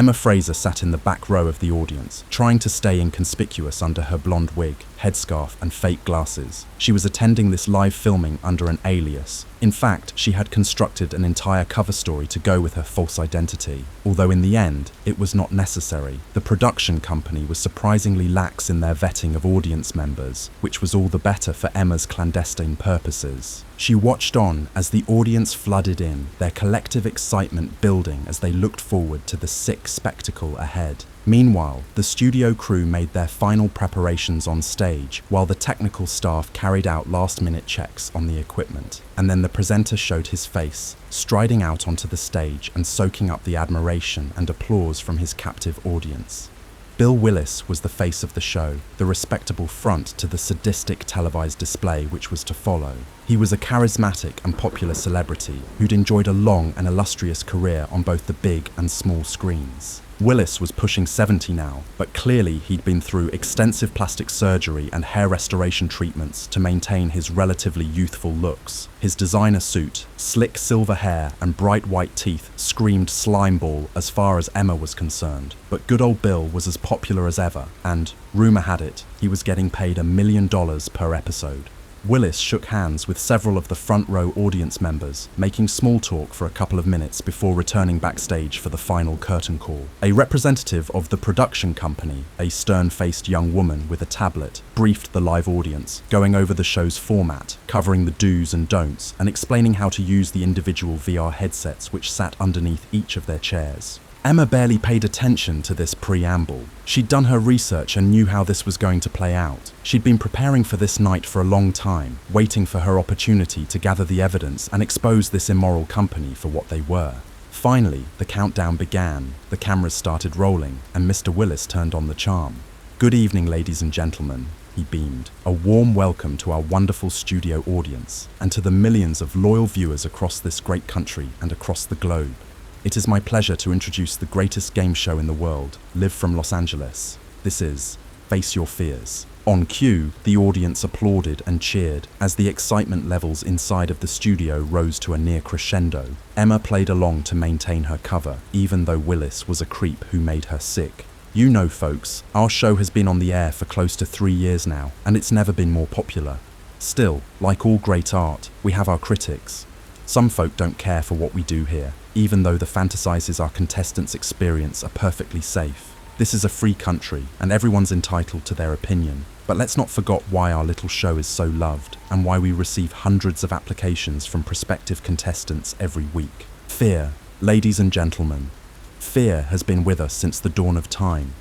Emma Fraser sat in the back row of the audience, trying to stay inconspicuous under her blonde wig, headscarf, and fake glasses. She was attending this live filming under an alias. In fact, she had constructed an entire cover story to go with her false identity, although in the end, it was not necessary. The production company was surprisingly lax in their vetting of audience members, which was all the better for Emma's clandestine purposes. She watched on as the audience flooded in, their collective excitement building as they looked forward to the sick spectacle ahead. Meanwhile, the studio crew made their final preparations on stage, while the technical staff carried out last-minute checks on the equipment. And then the presenter showed his face, striding out onto the stage and soaking up the admiration and applause from his captive audience. Bill Willis was the face of the show, the respectable front to the sadistic televised display which was to follow. He was a charismatic and popular celebrity who'd enjoyed a long and illustrious career on both the big and small screens. Willis was pushing 70 now, but clearly he'd been through extensive plastic surgery and hair restoration treatments to maintain his relatively youthful looks. His designer suit, slick silver hair, and bright white teeth screamed slimeball as far as Emma was concerned. But good old Bill was as popular as ever, and, rumor had it, he was getting paid $1 million per episode. Willis shook hands with several of the front row audience members, making small talk for a couple of minutes before returning backstage for the final curtain call. A representative of the production company, a stern-faced young woman with a tablet, briefed the live audience, going over the show's format, covering the do's and don'ts, and explaining how to use the individual VR headsets which sat underneath each of their chairs. Emma barely paid attention to this preamble. She'd done her research and knew how this was going to play out. She'd been preparing for this night for a long time, waiting for her opportunity to gather the evidence and expose this immoral company for what they were. Finally, the countdown began, the cameras started rolling, and Mr. Willis turned on the charm. "Good evening, ladies and gentlemen," he beamed. "A warm welcome to our wonderful studio audience, and to the millions of loyal viewers across this great country and across the globe. It is my pleasure to introduce the greatest game show in the world, live from Los Angeles. This is Face Your Fears." On cue, the audience applauded and cheered as the excitement levels inside of the studio rose to a near crescendo. Emma played along to maintain her cover, even though Willis was a creep who made her sick. "You know, folks, our show has been on the air for close to 3 years now, and it's never been more popular. Still, like all great art, we have our critics. Some folk don't care for what we do here, even though the fantasizes our contestants experience are perfectly safe. This is a free country, and everyone's entitled to their opinion. But let's not forget why our little show is so loved, and why we receive hundreds of applications from prospective contestants every week. Fear, ladies and gentlemen. Fear has been with us since the dawn of time.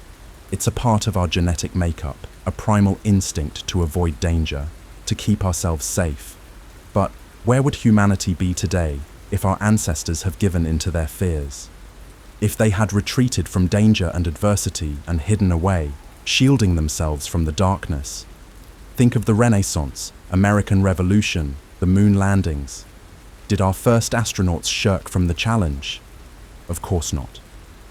It's a part of our genetic makeup, a primal instinct to avoid danger, to keep ourselves safe. But where would humanity be today if our ancestors have given into their fears? If they had retreated from danger and adversity and hidden away, shielding themselves from the darkness? Think of the Renaissance, American Revolution, the moon landings. Did our first astronauts shirk from the challenge? Of course not.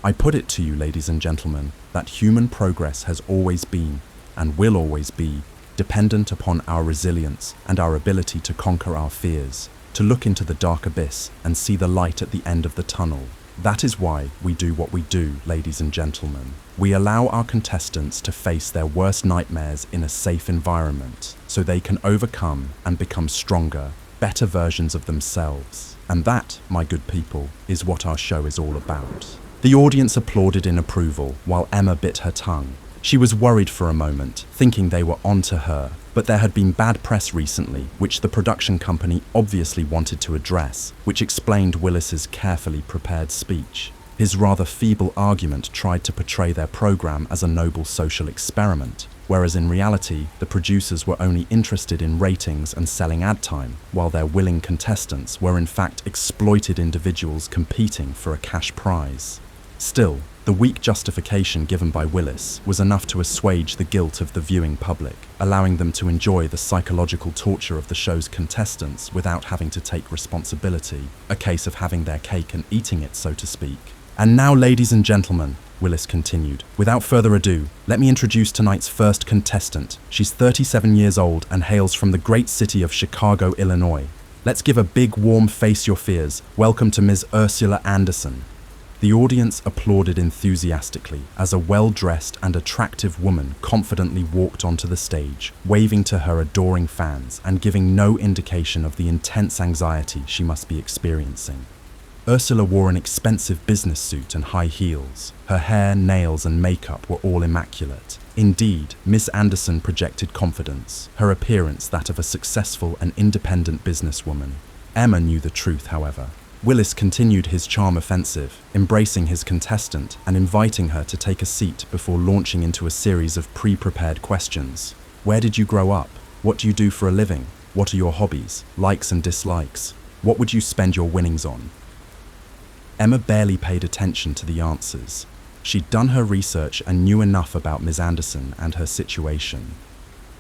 I put it to you, ladies and gentlemen, that human progress has always been, and will always be, dependent upon our resilience and our ability to conquer our fears, to look into the dark abyss and see the light at the end of the tunnel. That is why we do what we do, ladies and gentlemen. We allow our contestants to face their worst nightmares in a safe environment, so they can overcome and become stronger, better versions of themselves. And that, my good people, is what our show is all about. The audience applauded in approval, while Emma bit her tongue. She was worried for a moment, thinking they were onto her, but there had been bad press recently, which the production company obviously wanted to address, which explained Willis's carefully prepared speech. His rather feeble argument tried to portray their program as a noble social experiment, whereas in reality, the producers were only interested in ratings and selling ad time, while their willing contestants were in fact exploited individuals competing for a cash prize. Still, the weak justification given by Willis was enough to assuage the guilt of the viewing public, allowing them to enjoy the psychological torture of the show's contestants without having to take responsibility, a case of having their cake and eating it, so to speak. "And now, ladies and gentlemen," Willis continued, "without further ado, let me introduce tonight's first contestant. She's 37 years old and hails from the great city of Chicago, Illinois. Let's give a big warm Face Your Fears welcome to Ms. Ursula Anderson." The audience applauded enthusiastically as a well-dressed and attractive woman confidently walked onto the stage, waving to her adoring fans and giving no indication of the intense anxiety she must be experiencing. Ursula wore an expensive business suit and high heels. Her hair, nails, and makeup were all immaculate. Indeed, Miss Anderson projected confidence, her appearance that of a successful and independent businesswoman. Emma knew the truth, however. Willis continued his charm offensive, embracing his contestant and inviting her to take a seat before launching into a series of pre-prepared questions. Where did you grow up? What do you do for a living? What are your hobbies, likes and dislikes? What would you spend your winnings on? Emma barely paid attention to the answers. She'd done her research and knew enough about Ms. Anderson and her situation.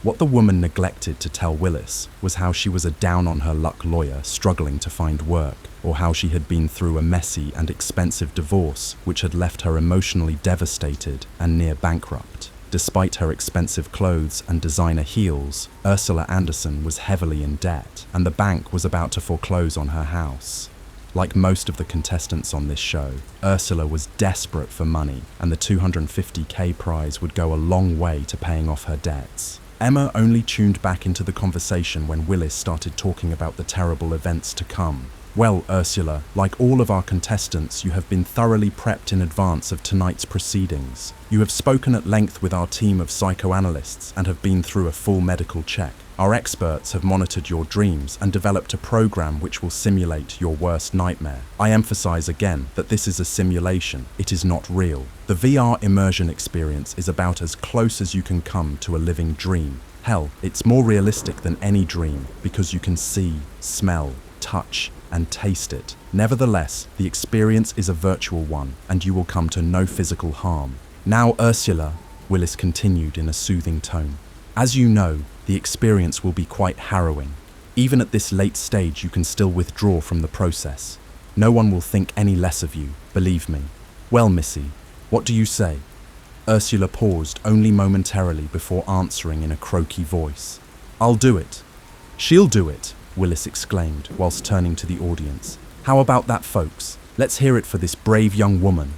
What the woman neglected to tell Willis was how she was a down-on-her-luck lawyer struggling to find work, or how she had been through a messy and expensive divorce which had left her emotionally devastated and near bankrupt. Despite her expensive clothes and designer heels, Ursula Anderson was heavily in debt, and the bank was about to foreclose on her house. Like most of the contestants on this show, Ursula was desperate for money, and the $250K prize would go a long way to paying off her debts. Emma only tuned back into the conversation when Willis started talking about the terrible events to come. Well, Ursula, like all of our contestants, you have been thoroughly prepped in advance of tonight's proceedings. You have spoken at length with our team of psychoanalysts and have been through a full medical check. Our experts have monitored your dreams and developed a program which will simulate your worst nightmare. I emphasize again that this is a simulation, it is not real. The VR immersion experience is about as close as you can come to a living dream. Hell, it's more realistic than any dream because you can see, smell, touch, and taste it. Nevertheless, the experience is a virtual one, and you will come to no physical harm. Now, Ursula, Willis continued in a soothing tone, as you know, the experience will be quite harrowing. Even at this late stage, you can still withdraw from the process. No one will think any less of you, believe me. Well, Missy, what do you say? Ursula paused only momentarily before answering in a croaky voice. I'll do it. She'll do it, Willis exclaimed whilst turning to the audience. How about that, folks? Let's hear it for this brave young woman.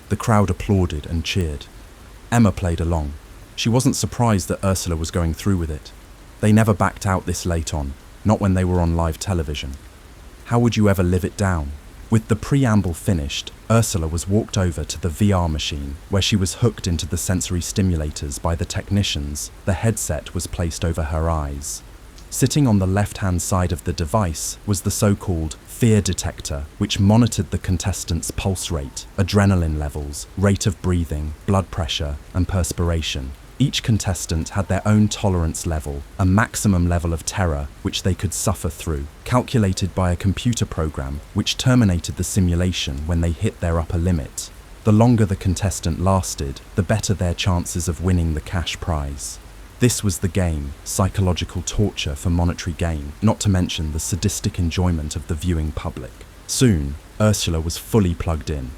The crowd applauded and cheered. Emma played along. She wasn't surprised that Ursula was going through with it. They never backed out this late on, not when they were on live television. How would you ever live it down? With the preamble finished, Ursula was walked over to the VR machine, where she was hooked into the sensory stimulators by the technicians. The headset was placed over her eyes. Sitting on the left-hand side of the device was the so-called fear detector, which monitored the contestants' pulse rate, adrenaline levels, rate of breathing, blood pressure, and perspiration. Each contestant had their own tolerance level, a maximum level of terror which they could suffer through, calculated by a computer program which terminated the simulation when they hit their upper limit. The longer the contestant lasted, the better their chances of winning the cash prize. This was the game, psychological torture for monetary gain, not to mention the sadistic enjoyment of the viewing public. Soon, Ursula was fully plugged in.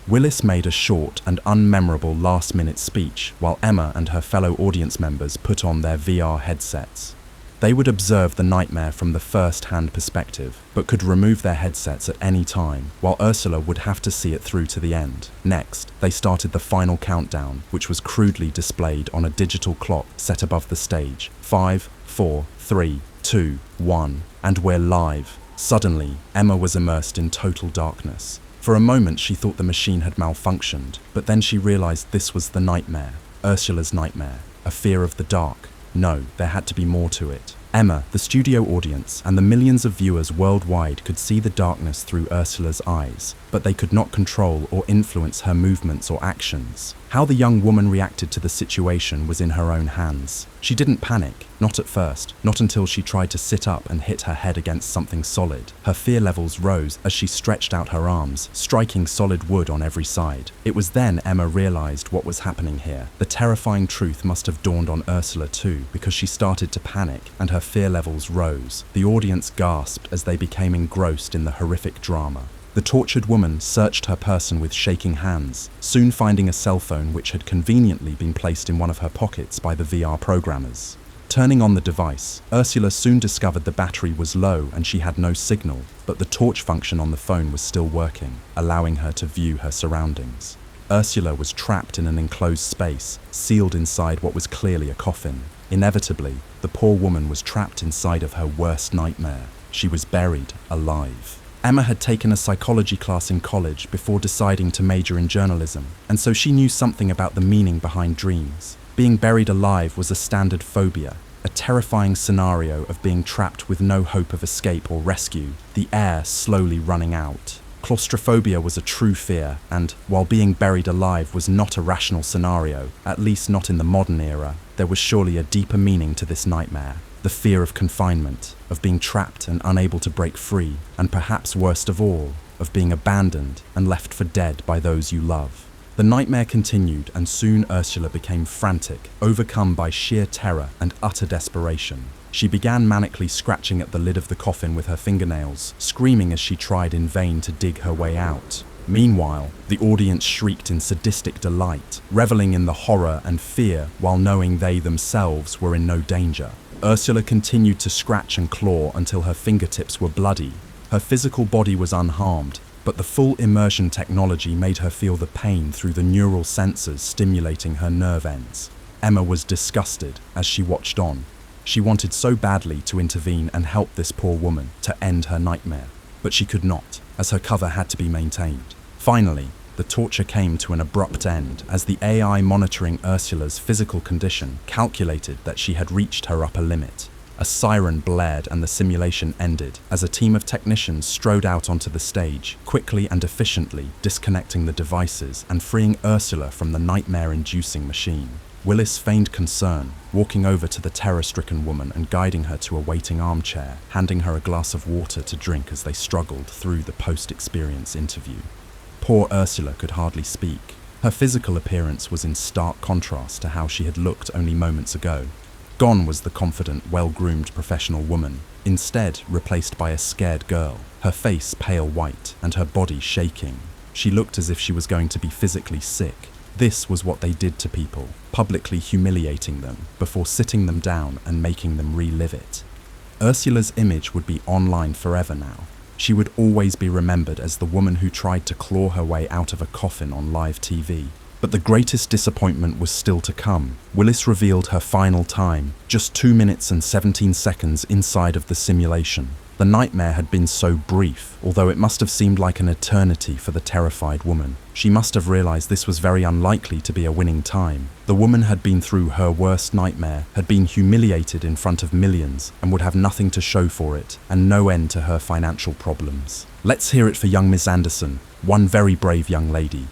Willis made a short and unmemorable last-minute speech while Emma and her fellow audience members put on their VR headsets. They would observe the nightmare from the first-hand perspective, but could remove their headsets at any time, while Ursula would have to see it through to the end. Next, they started the final countdown, which was crudely displayed on a digital clock set above the stage. 5, 4, 3, 2, 1, and we're live. Suddenly, Emma was immersed in total darkness. For a moment, she thought the machine had malfunctioned, but then she realized this was the nightmare, Ursula's nightmare, a fear of the dark. No, there had to be more to it. Emma, the studio audience, and the millions of viewers worldwide could see the darkness through Ursula's eyes, but they could not control or influence her movements or actions. How the young woman reacted to the situation was in her own hands. She didn't panic, not at first, not until she tried to sit up and hit her head against something solid. Her fear levels rose as she stretched out her arms, striking solid wood on every side. It was then Emma realized what was happening here. The terrifying truth must have dawned on Ursula too, because she started to panic and her fear levels rose. The audience gasped as they became engrossed in the horrific drama. The tortured woman searched her person with shaking hands, soon finding a cell phone which had conveniently been placed in one of her pockets by the VR programmers. Turning on the device, Ursula soon discovered the battery was low and she had no signal, but the torch function on the phone was still working, allowing her to view her surroundings. Ursula was trapped in an enclosed space, sealed inside what was clearly a coffin. Inevitably, the poor woman was trapped inside of her worst nightmare. She was buried alive. Emma had taken a psychology class in college before deciding to major in journalism, and so she knew something about the meaning behind dreams. Being buried alive was a standard phobia, a terrifying scenario of being trapped with no hope of escape or rescue, the air slowly running out. Claustrophobia was a true fear, and while being buried alive was not a rational scenario, at least not in the modern era, there was surely a deeper meaning to this nightmare. The fear of confinement, of being trapped and unable to break free, and perhaps worst of all, of being abandoned and left for dead by those you love. The nightmare continued, and soon Ursula became frantic, overcome by sheer terror and utter desperation. She began manically scratching at the lid of the coffin with her fingernails, screaming as she tried in vain to dig her way out. Meanwhile, the audience shrieked in sadistic delight, reveling in the horror and fear while knowing they themselves were in no danger. Ursula continued to scratch and claw until her fingertips were bloody. Her physical body was unharmed, but the full immersion technology made her feel the pain through the neural sensors stimulating her nerve ends. Emma was disgusted as she watched on. She wanted so badly to intervene and help this poor woman to end her nightmare, but she could not, as her cover had to be maintained. Finally, the torture came to an abrupt end as the AI monitoring Ursula's physical condition calculated that she had reached her upper limit. A siren blared and the simulation ended as a team of technicians strode out onto the stage, quickly and efficiently disconnecting the devices and freeing Ursula from the nightmare-inducing machine. Willis feigned concern, walking over to the terror-stricken woman and guiding her to a waiting armchair, handing her a glass of water to drink as they struggled through the post-experience interview. Poor Ursula could hardly speak. Her physical appearance was in stark contrast to how she had looked only moments ago. Gone was the confident, well-groomed professional woman, instead replaced by a scared girl, her face pale white and her body shaking. She looked as if she was going to be physically sick. This was what they did to people, publicly humiliating them before sitting them down and making them relive it. Ursula's image would be online forever now. She would always be remembered as the woman who tried to claw her way out of a coffin on live TV. But the greatest disappointment was still to come. Willis revealed her final time, just 2 minutes and 17 seconds inside of the simulation. The nightmare had been so brief, although it must have seemed like an eternity for the terrified woman. She must have realized this was very unlikely to be a winning time. The woman had been through her worst nightmare, had been humiliated in front of millions, and would have nothing to show for it, and no end to her financial problems. Let's hear it for young Miss Anderson, one very brave young lady.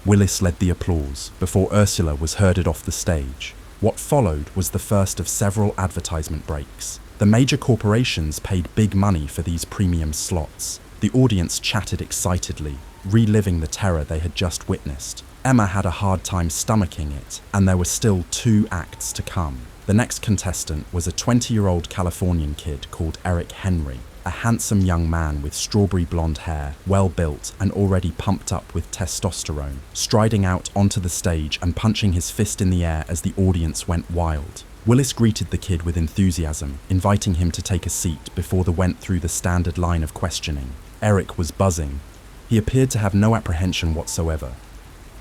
Willis led the applause before Ursula was herded off the stage. What followed was the first of several advertisement breaks. The major corporations paid big money for these premium slots. The audience chatted excitedly, reliving the terror they had just witnessed. Emma had a hard time stomaching it, and there were still 2 acts to come. The next contestant was a 20-year-old Californian kid called Eric Henry, a handsome young man with strawberry blonde hair, well-built and already pumped up with testosterone, striding out onto the stage and punching his fist in the air as the audience went wild. Willis greeted the kid with enthusiasm, inviting him to take a seat before they went through the standard line of questioning. Eric was buzzing. He appeared to have no apprehension whatsoever.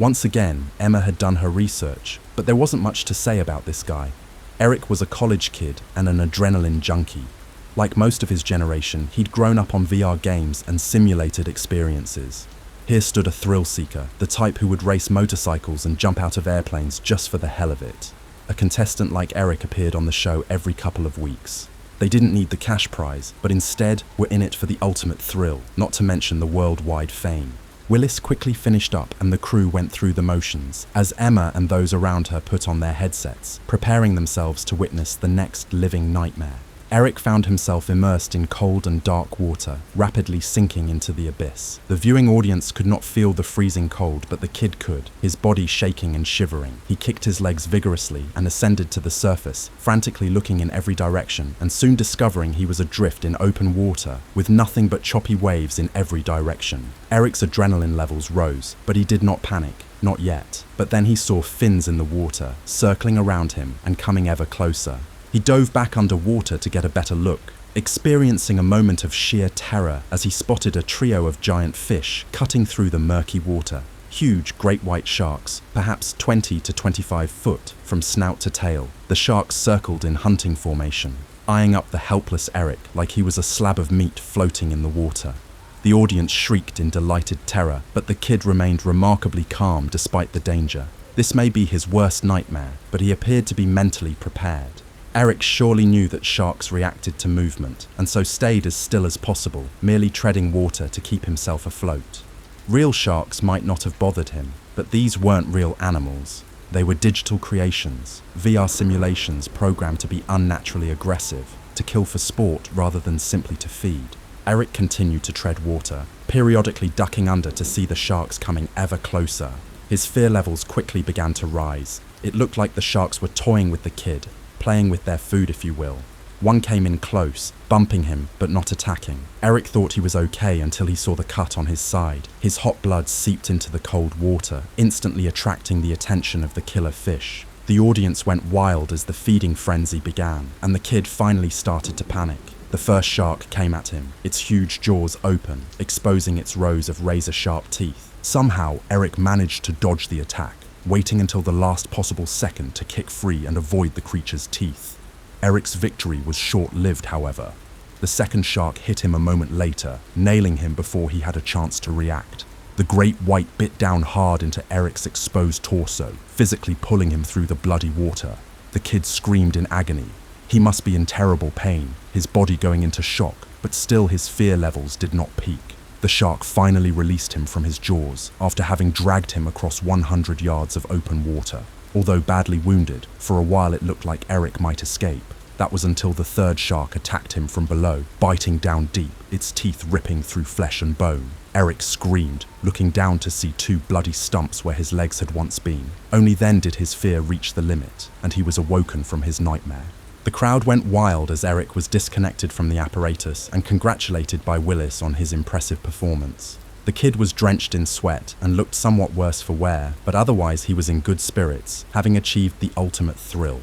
Once again, Emma had done her research, but there wasn't much to say about this guy. Eric was a college kid and an adrenaline junkie. Like most of his generation, he'd grown up on VR games and simulated experiences. Here stood a thrill seeker, the type who would race motorcycles and jump out of airplanes just for the hell of it. A contestant like Eric appeared on the show every couple of weeks. They didn't need the cash prize, but instead were in it for the ultimate thrill, not to mention the worldwide fame. Willis quickly finished up and the crew went through the motions, as Emma and those around her put on their headsets, preparing themselves to witness the next living nightmare. Eric found himself immersed in cold and dark water, rapidly sinking into the abyss. The viewing audience could not feel the freezing cold, but the kid could, his body shaking and shivering. He kicked his legs vigorously and ascended to the surface, frantically looking in every direction, and soon discovering he was adrift in open water, with nothing but choppy waves in every direction. Eric's adrenaline levels rose, but he did not panic. Not yet. But then he saw fins in the water, circling around him and coming ever closer. He dove back underwater to get a better look, experiencing a moment of sheer terror as he spotted a trio of giant fish cutting through the murky water. Huge great white sharks, perhaps 20 to 25 foot from snout to tail. The sharks circled in hunting formation, eyeing up the helpless Eric like he was a slab of meat floating in the water. The audience shrieked in delighted terror, but the kid remained remarkably calm despite the danger. This may be his worst nightmare, but he appeared to be mentally prepared. Eric surely knew that sharks reacted to movement, and so stayed as still as possible, merely treading water to keep himself afloat. Real sharks might not have bothered him, but these weren't real animals. They were digital creations, VR simulations programmed to be unnaturally aggressive, to kill for sport rather than simply to feed. Eric continued to tread water, periodically ducking under to see the sharks coming ever closer. His fear levels quickly began to rise. It looked like the sharks were toying with the kid, playing with their food if you will. One came in close, bumping him, but not attacking. Eric thought he was okay until he saw the cut on his side. His hot blood seeped into the cold water, instantly attracting the attention of the killer fish. The audience went wild as the feeding frenzy began, and the kid finally started to panic. The first shark came at him, its huge jaws open, exposing its rows of razor-sharp teeth. Somehow, Eric managed to dodge the attack, waiting until the last possible second to kick free and avoid the creature's teeth. Eric's victory was short-lived, however. The second shark hit him a moment later, nailing him before he had a chance to react. The great white bit down hard into Eric's exposed torso, physically pulling him through the bloody water. The kid screamed in agony. He must be in terrible pain, his body going into shock, but still his fear levels did not peak. The shark finally released him from his jaws after having dragged him across 100 yards of open water. Although badly wounded, for a while it looked like Eric might escape. That was until the third shark attacked him from below, biting down deep, its teeth ripping through flesh and bone. Eric screamed, looking down to see two bloody stumps where his legs had once been. Only then did his fear reach the limit, and he was awoken from his nightmare. The crowd went wild as Eric was disconnected from the apparatus and congratulated by Willis on his impressive performance. The kid was drenched in sweat and looked somewhat worse for wear, but otherwise he was in good spirits, having achieved the ultimate thrill.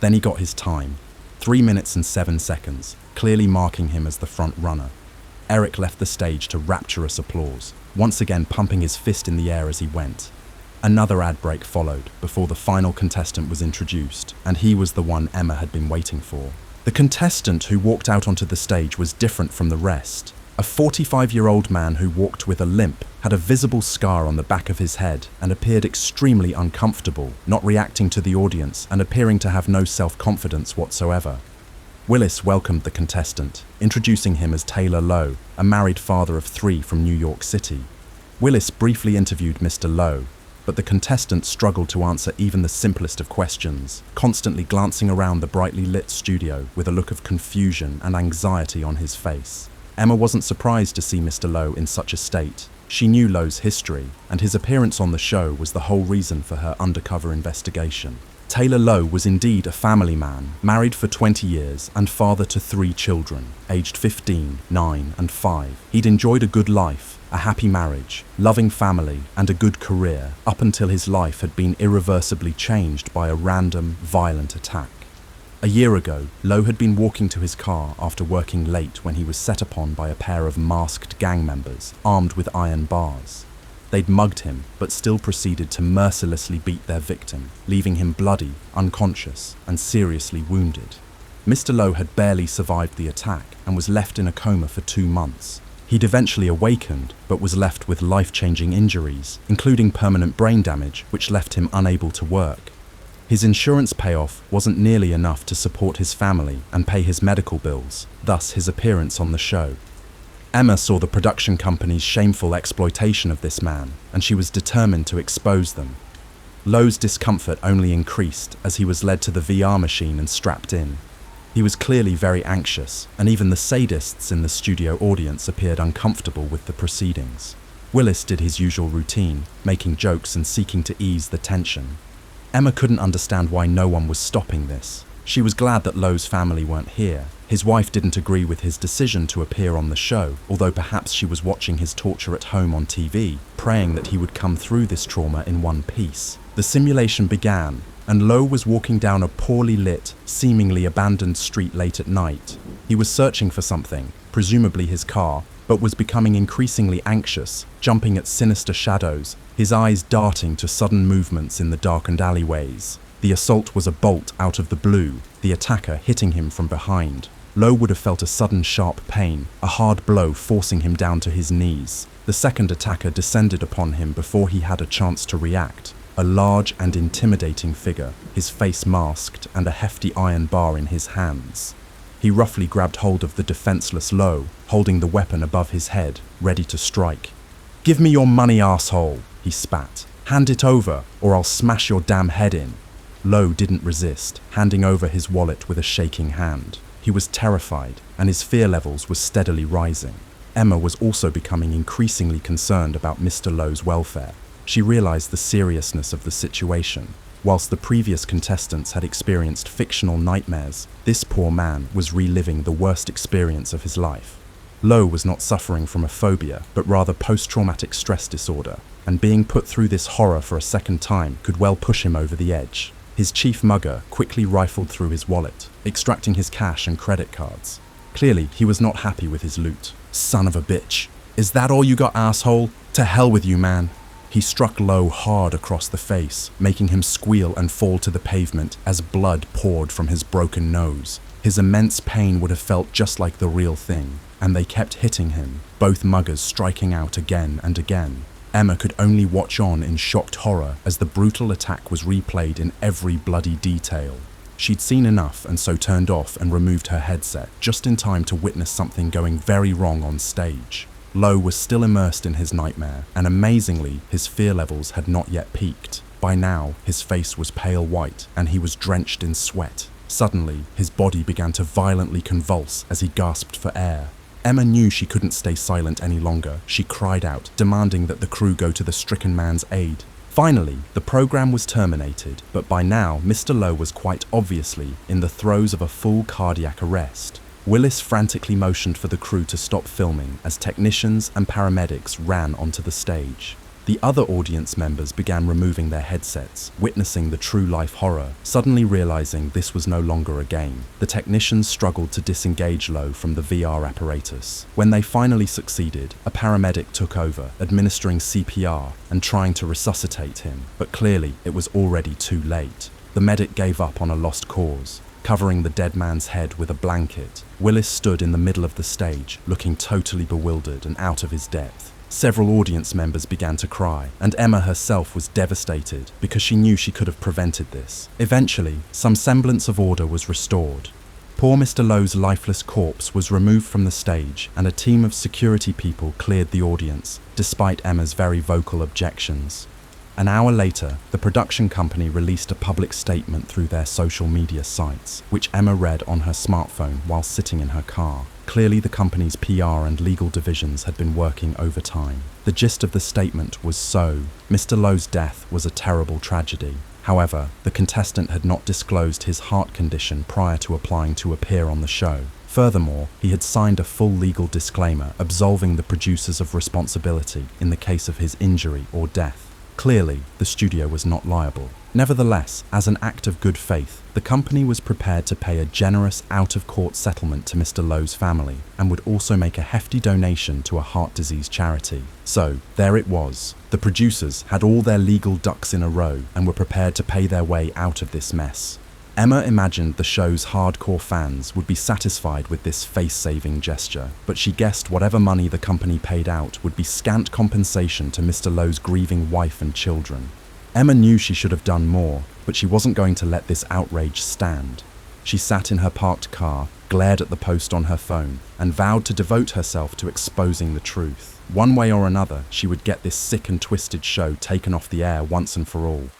Then he got his time, 3 minutes and 7 seconds, clearly marking him as the front runner. Eric left the stage to rapturous applause, once again pumping his fist in the air as he went. Another ad break followed before the final contestant was introduced, and he was the one Emma had been waiting for. The contestant who walked out onto the stage was different from the rest. A 45-year-old man who walked with a limp, had a visible scar on the back of his head, and appeared extremely uncomfortable, not reacting to the audience and appearing to have no self-confidence whatsoever. Willis welcomed the contestant, introducing him as Taylor Lowe, a married father of 3 from New York City. Willis briefly interviewed Mr. Lowe, but the contestant struggled to answer even the simplest of questions, constantly glancing around the brightly lit studio with a look of confusion and anxiety on his face. Emma wasn't surprised to see Mr. Lowe in such a state. She knew Lowe's history, and his appearance on the show was the whole reason for her undercover investigation. Taylor Lowe was indeed a family man, married for 20 years and father to 3 children, aged 15, 9 and 5. He'd enjoyed a good life, a happy marriage, loving family and a good career, up until his life had been irreversibly changed by a random, violent attack. A year ago, Lowe had been walking to his car after working late when he was set upon by a pair of masked gang members, armed with iron bars. They'd mugged him, but still proceeded to mercilessly beat their victim, leaving him bloody, unconscious, and seriously wounded. Mr. Lowe had barely survived the attack and was left in a coma for 2 months. He'd eventually awakened, but was left with life-changing injuries, including permanent brain damage, which left him unable to work. His insurance payoff wasn't nearly enough to support his family and pay his medical bills, thus his appearance on the show. Emma saw the production company's shameful exploitation of this man, and she was determined to expose them. Lowe's discomfort only increased as he was led to the VR machine and strapped in. He was clearly very anxious, and even the sadists in the studio audience appeared uncomfortable with the proceedings. Willis did his usual routine, making jokes and seeking to ease the tension. Emma couldn't understand why no one was stopping this. She was glad that Lowe's family weren't here. His wife didn't agree with his decision to appear on the show, although perhaps she was watching his torture at home on TV, praying that he would come through this trauma in one piece. The simulation began, and Lowe was walking down a poorly lit, seemingly abandoned street late at night. He was searching for something, presumably his car, but was becoming increasingly anxious, jumping at sinister shadows, his eyes darting to sudden movements in the darkened alleyways. The assault was a bolt out of the blue, the attacker hitting him from behind. Lowe would have felt a sudden sharp pain, a hard blow forcing him down to his knees. The second attacker descended upon him before he had a chance to react. A large and intimidating figure, his face masked and a hefty iron bar in his hands. He roughly grabbed hold of the defenseless Lowe, holding the weapon above his head, ready to strike. "Give me your money, asshole," he spat. "Hand it over, or I'll smash your damn head in." Lowe didn't resist, handing over his wallet with a shaking hand. He was terrified, and his fear levels were steadily rising. Emma was also becoming increasingly concerned about Mr. Lowe's welfare. She realized the seriousness of the situation. Whilst the previous contestants had experienced fictional nightmares, this poor man was reliving the worst experience of his life. Lowe was not suffering from a phobia, but rather post-traumatic stress disorder, and being put through this horror for a second time could well push him over the edge. His chief mugger quickly rifled through his wallet, extracting his cash and credit cards. Clearly, he was not happy with his loot. "Son of a bitch. Is that all you got, asshole? To hell with you, man." He struck Lowe hard across the face, making him squeal and fall to the pavement as blood poured from his broken nose. His immense pain would have felt just like the real thing, and they kept hitting him, both muggers striking out again and again. Emma could only watch on in shocked horror as the brutal attack was replayed in every bloody detail. She'd seen enough and so turned off and removed her headset, just in time to witness something going very wrong on stage. Lowe was still immersed in his nightmare, and amazingly, his fear levels had not yet peaked. By now, his face was pale white, and he was drenched in sweat. Suddenly, his body began to violently convulse as he gasped for air. Emma knew she couldn't stay silent any longer. She cried out, demanding that the crew go to the stricken man's aid. Finally, the program was terminated, but by now, Mr. Lowe was quite obviously in the throes of a full cardiac arrest. Willis frantically motioned for the crew to stop filming as technicians and paramedics ran onto the stage. The other audience members began removing their headsets, witnessing the true-life horror, suddenly realizing this was no longer a game. The technicians struggled to disengage Lowe from the VR apparatus. When they finally succeeded, a paramedic took over, administering CPR and trying to resuscitate him, but clearly it was already too late. The medic gave up on a lost cause. Covering the dead man's head with a blanket, Willis stood in the middle of the stage, looking totally bewildered and out of his depth. Several audience members began to cry, and Emma herself was devastated because she knew she could have prevented this. Eventually, some semblance of order was restored. Poor Mr. Lowe's lifeless corpse was removed from the stage, and a team of security people cleared the audience, despite Emma's very vocal objections. An hour later, the production company released a public statement through their social media sites, which Emma read on her smartphone while sitting in her car. Clearly, the company's PR and legal divisions had been working overtime. The gist of the statement was Mr. Lowe's death was a terrible tragedy. However, the contestant had not disclosed his heart condition prior to applying to appear on the show. Furthermore, he had signed a full legal disclaimer absolving the producers of responsibility in the case of his injury or death. Clearly, the studio was not liable. Nevertheless, as an act of good faith, the company was prepared to pay a generous out-of-court settlement to Mr. Lowe's family and would also make a hefty donation to a heart disease charity. So, there it was. The producers had all their legal ducks in a row and were prepared to pay their way out of this mess. Emma imagined the show's hardcore fans would be satisfied with this face-saving gesture, but she guessed whatever money the company paid out would be scant compensation to Mr. Lowe's grieving wife and children. Emma knew she should have done more, but she wasn't going to let this outrage stand. She sat in her parked car, glared at the post on her phone, and vowed to devote herself to exposing the truth. One way or another, she would get this sick and twisted show taken off the air once and for all.